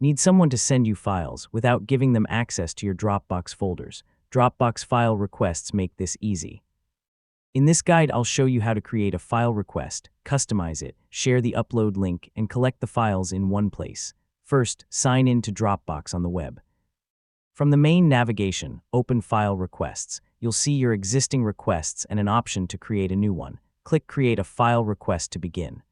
Need someone to send you files without giving them access to your Dropbox folders? Dropbox File Requests make this easy. In this guide, I'll show you how to create a file request, customize it, share the upload link, and collect the files in one place. First, sign in to Dropbox on the web. From the main navigation, open File Requests. You'll see your existing requests and an option to create a new one. Click Create a File Request to begin.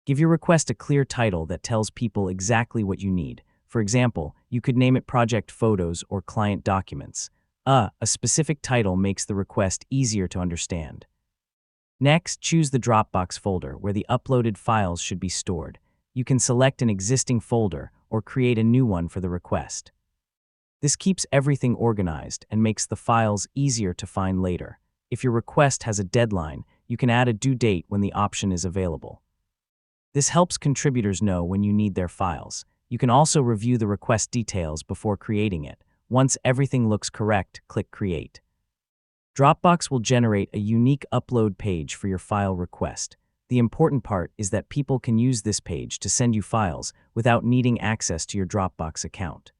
Give your request a clear title that tells people exactly what you need. For example, you could name it Project Photos or Client Documents. A specific title makes the request easier to understand. Next, choose the Dropbox folder where the uploaded files should be stored. You can select an existing folder or create a new one for the request. This keeps everything organized and makes the files easier to find later. If your request has a deadline, you can add a due date when the option is available. This helps contributors know when you need their files. You can also review the request details before creating it. Once everything looks correct, click Create. Dropbox will generate a unique upload page for your file request. The important part is that people can use this page to send you files without needing access to your Dropbox account.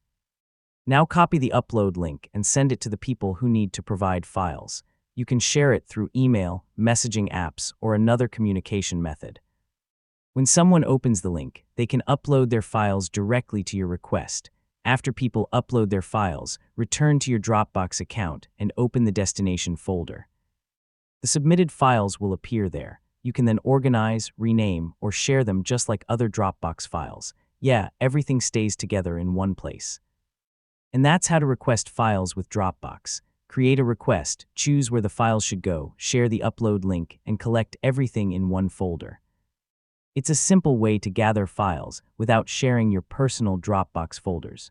Now copy the upload link and send it to the people who need to provide files. You can share it through email, messaging apps, or another communication method. When someone opens the link, they can upload their files directly to your request. After people upload their files, return to your Dropbox account and open the destination folder. The submitted files will appear there. You can then organize, rename, or share them just like other Dropbox files. Yeah, everything stays together in one place. And that's how to request files with Dropbox. Create a request, choose where the files should go, share the upload link, and collect everything in one folder. It's a simple way to gather files without sharing your personal Dropbox folders.